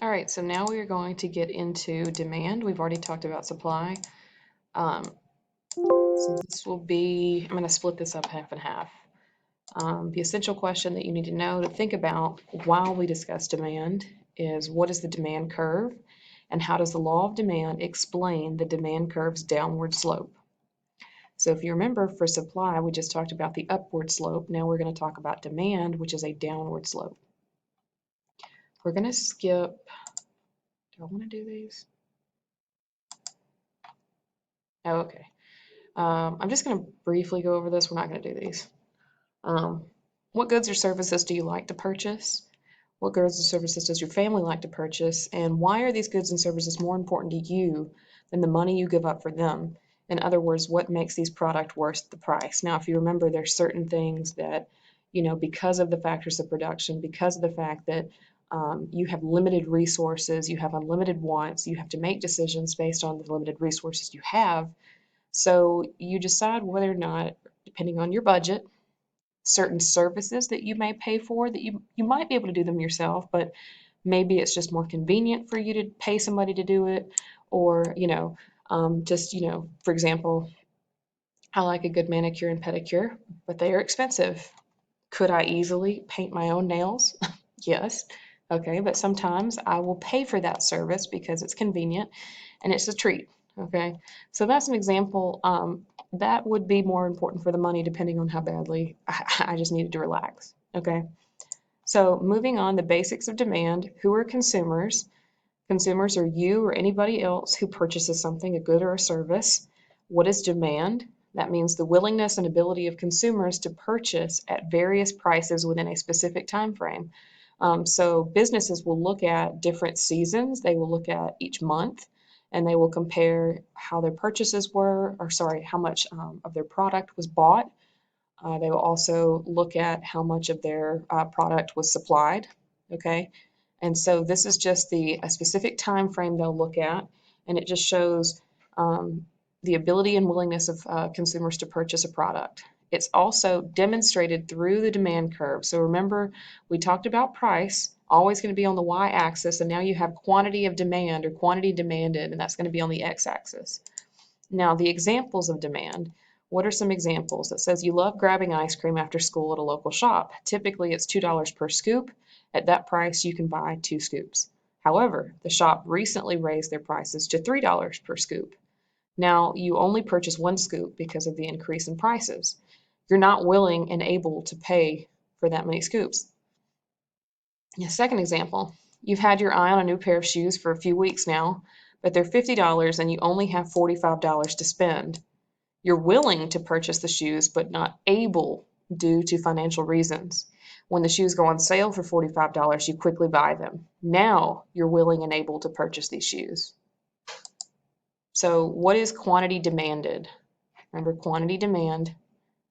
All right, so now we are going to get into demand. We've already talked about supply. Um, so this will be, I'm going to split this up half and half. The essential question that you need to know to think about while we discuss demand is what is the demand curve and how does the law of demand explain the demand curve's downward slope? So if you remember for supply, we just talked about the upward slope. Now we're going to talk about demand, which is a downward slope. We're going to skip, do I want to do these? Oh, okay. I'm just going to briefly go over this. We're not going to do these. What goods or services do you like to purchase? What goods or services does your family like to purchase? And why are these goods and services more important to you than the money you give up for them? In other words, what makes these products worth the price? Now, if you remember, there's certain things that, because of the factors of production, because of the fact that you have limited resources, you have unlimited wants, you have to make decisions based on the limited resources you have. So you decide whether or not, depending on your budget, certain services that you may pay for that you might be able to do them yourself, but maybe it's just more convenient for you to pay somebody to do it, or for example, I like a good manicure and pedicure, but they are expensive. Could I easily paint my own nails? Yes. Okay, but sometimes I will pay for that service because it's convenient and it's a treat. Okay, so that's an example. That would be more important for the money depending on how badly I just needed to relax. Okay, so moving on, the basics of demand. Who are consumers? Consumers are you or anybody else who purchases something, a good or a service. What is demand? That means the willingness and ability of consumers to purchase at various prices within a specific time frame. So businesses will look at different seasons. They will look at each month, and they will compare how their purchases were, or sorry, how much of their product was bought. They will also look at how much of their product was supplied. Okay, and so this is just a specific time frame they'll look at, and it just shows the ability and willingness of consumers to purchase a product. It's also demonstrated through the demand curve. So remember, we talked about price, always going to be on the y-axis, and now you have quantity of demand or quantity demanded, and that's going to be on the x-axis. Now, the examples of demand. What are some examples? It says you love grabbing ice cream after school at a local shop. Typically, it's $2 per scoop. At that price, you can buy 2 scoops. However, the shop recently raised their prices to $3 per scoop. Now, you only purchase 1 scoop because of the increase in prices. You're not willing and able to pay for that many scoops. A second example, you've had your eye on a new pair of shoes for a few weeks now, but they're $50 and you only have $45 to spend. You're willing to purchase the shoes, but not able due to financial reasons. When the shoes go on sale for $45, you quickly buy them. Now you're willing and able to purchase these shoes. So what is quantity demanded? Remember, quantity demand,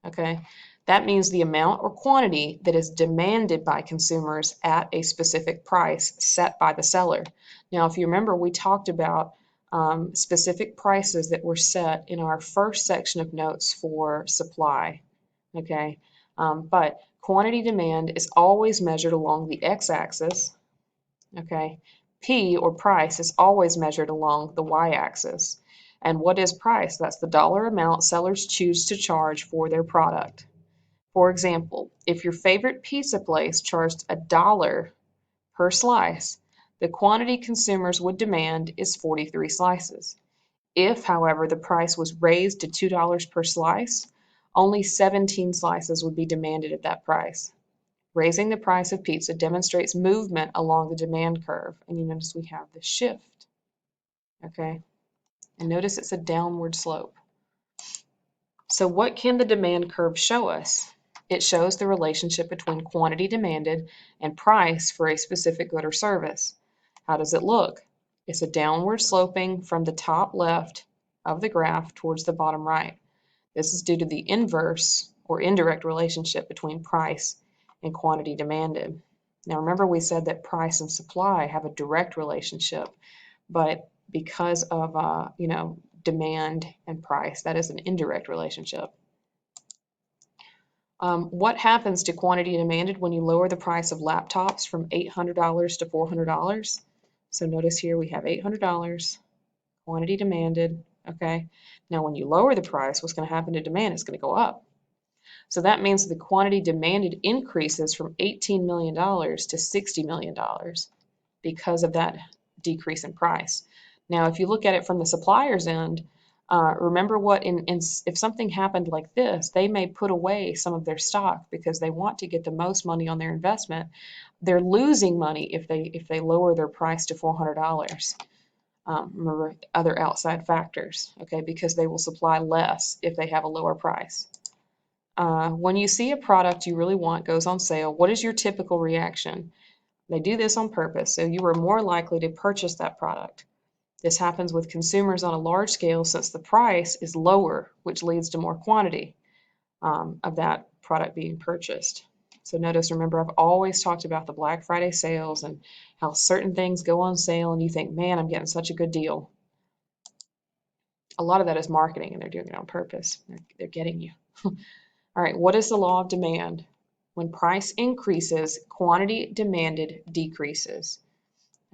okay? That means the amount or quantity that is demanded by consumers at a specific price set by the seller. Now, if you remember, we talked about specific prices that were set in our first section of notes for supply, okay? But quantity demand is always measured along the x-axis, okay? P, or price, is always measured along the y-axis. And what is price? That's the dollar amount sellers choose to charge for their product. For example, if your favorite pizza place charged $1 per slice, the quantity consumers would demand is 43 slices. If, however, the price was raised to $2 per slice, only 17 slices would be demanded at that price. Raising the price of pizza demonstrates movement along the demand curve, and you notice we have the shift, okay? And notice it's a downward slope. So what can the demand curve show us? It shows the relationship between quantity demanded and price for a specific good or service. How does it look? It's a downward sloping from the top left of the graph towards the bottom right. This is due to the inverse or indirect relationship between price and quantity demanded. Now remember, we said that price and supply have a direct relationship, but because of demand and price, that is an indirect relationship. What happens to quantity demanded when you lower the price of laptops from $800 to $400? So notice here we have $800, quantity demanded, okay? Now when you lower the price, what's going to happen to demand? It's going to go up. So that means the quantity demanded increases from $18 million to $60 million because of that decrease in price. Now, if you look at it from the supplier's end, remember what if something happened like this, they may put away some of their stock because they want to get the most money on their investment. They're losing money if they lower their price to $400. Remember other outside factors, okay, because they will supply less if they have a lower price. When you see a product you really want goes on sale, what is your typical reaction? They do this on purpose, so you are more likely to purchase that product. This happens with consumers on a large scale since the price is lower, which leads to more quantity of that product being purchased. So notice, remember, I've always talked about the Black Friday sales and how certain things go on sale and you think, man, I'm getting such a good deal. A lot of that is marketing and they're doing it on purpose. They're getting you. All right, what is the law of demand? When price increases, quantity demanded decreases.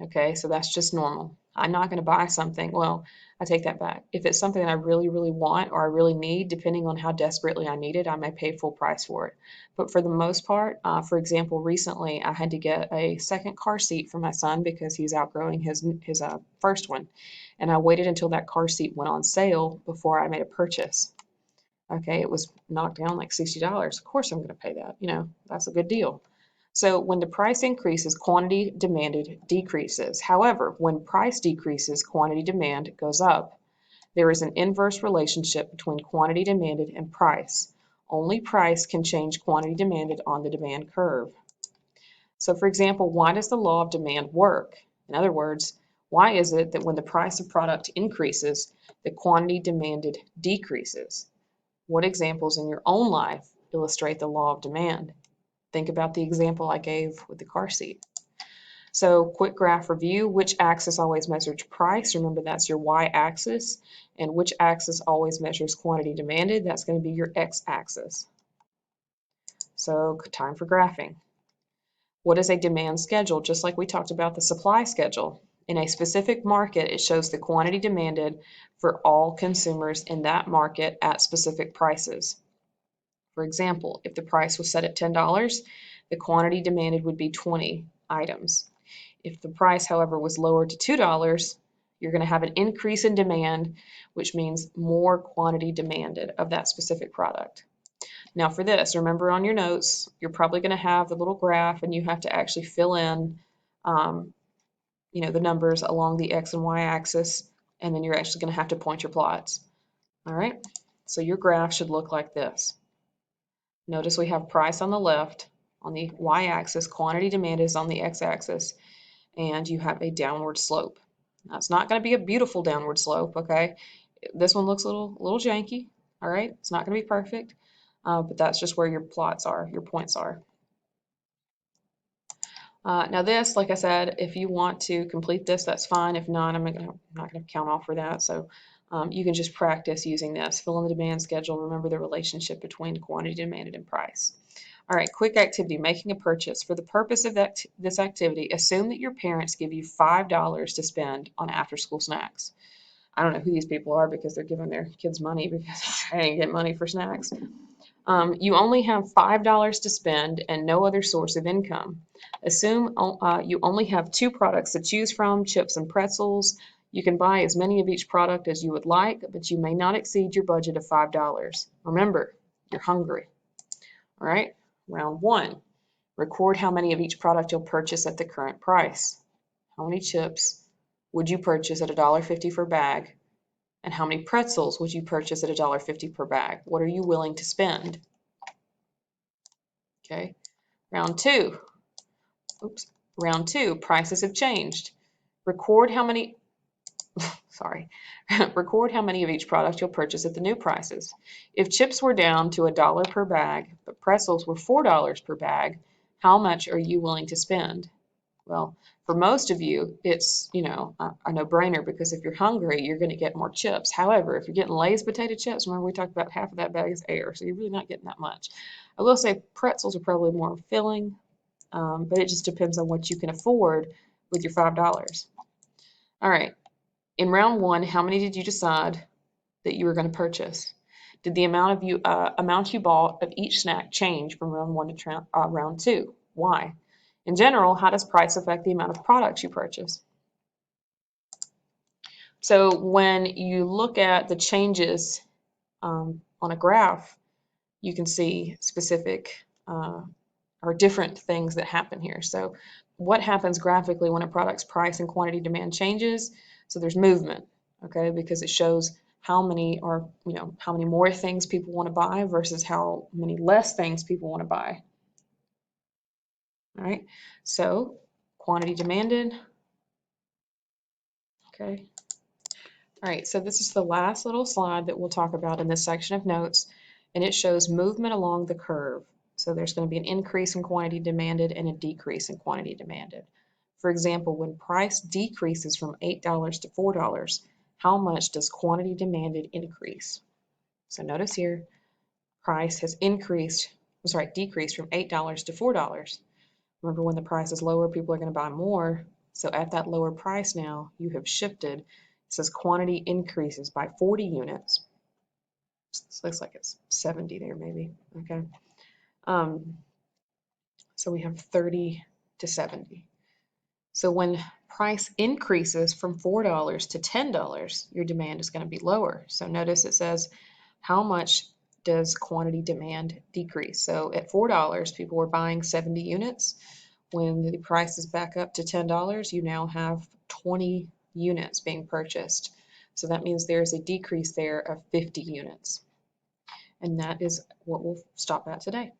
Okay, so that's just normal. I'm not going to buy something. Well, I take that back. If it's something that I really, really want or I really need, depending on how desperately I need it, I may pay full price for it. But for the most part, for example, recently I had to get a second car seat for my son because he's outgrowing his first one. And I waited until that car seat went on sale before I made a purchase. Okay, it was knocked down like $60. Of course I'm going to pay that. That's a good deal. So when the price increases, quantity demanded decreases. However, when price decreases, quantity demand goes up. There is an inverse relationship between quantity demanded and price. Only price can change quantity demanded on the demand curve. So for example, why does the law of demand work? In other words, why is it that when the price of product increases, the quantity demanded decreases? What examples in your own life illustrate the law of demand? Think about the example I gave with the car seat. So quick graph review, which axis always measures price? Remember that's your y-axis. And which axis always measures quantity demanded? That's going to be your x-axis. So time for graphing. What is a demand schedule? Just like we talked about the supply schedule. In a specific market, it shows the quantity demanded for all consumers in that market at specific prices. For example, if the price was set at $10, the quantity demanded would be 20 items. If the price, however, was lowered to $2, you're going to have an increase in demand, which means more quantity demanded of that specific product. Now for this, remember on your notes, you're probably going to have the little graph and you have to actually fill in the numbers along the X and Y axis, and then you're actually going to have to point your plots. All right, so your graph should look like this. Notice we have price on the left, on the y-axis, quantity demand is on the x-axis, and you have a downward slope. Now, it's not going to be a beautiful downward slope, okay? This one looks a little janky, all right? It's not going to be perfect, but that's just where your plots are, your points are. Now this, like I said, if you want to complete this, that's fine. If not, I'm not going to count off for that. So you can just practice using this. Fill in the demand schedule. Remember the relationship between quantity demanded and price. All right, quick activity, making a purchase. For the purpose of this activity, assume that your parents give you $5 to spend on after-school snacks. I don't know who these people are because they're giving their kids money because they ain't getting money for snacks. You only have $5 to spend and no other source of income. Assume you only have 2 products to choose from, chips and pretzels. You can buy as many of each product as you would like, but you may not exceed your budget of $5. Remember, you're hungry. All right, round 1. Record how many of each product you'll purchase at the current price. How many chips would you purchase at $1.50 for a bag? And how many pretzels would you purchase at $1.50 per bag? What are you willing to spend? Okay, round 2. Round 2, prices have changed. Record how many, record how many of each product you'll purchase at the new prices. If chips were down to $1 per bag, but pretzels were $4 per bag, how much are you willing to spend? Well, for most of you, it's, a no-brainer because if you're hungry, you're going to get more chips. However, if you're getting Lay's potato chips, remember we talked about half of that bag is air, so you're really not getting that much. I will say pretzels are probably more filling, but it just depends on what you can afford. with your $5. All right, in round one, how many did you decide that you were going to purchase? Did the amount you bought of each snack change from round one to round two? Why? In general, how does price affect the amount of products you purchase? So when you look at the changes on a graph, you can see specific or different things that happen here. So what happens graphically when a product's price and quantity demand changes? So there's movement, okay, because it shows how many how many more things people want to buy versus how many less things people want to buy. All right, so quantity demanded, okay. All right, so this is the last little slide that we'll talk about in this section of notes, and it shows movement along the curve. So there's going to be an increase in quantity demanded and a decrease in quantity demanded. For example, when price decreases from $8 to $4, how much does quantity demanded increase? So notice here, price has decreased from $8 to $4. Remember, when the price is lower, people are going to buy more. So at that lower price now, you have shifted. It says quantity increases by 40 units. This looks like it's 70 there maybe, okay? So we have 30 to 70. So when price increases from $4 to $10, your demand is going to be lower. So notice it says, how much does quantity demand decrease? So at $4, people were buying 70 units. When the price is back up to $10, you now have 20 units being purchased. So that means there's a decrease there of 50 units. And that is what we'll stop at today.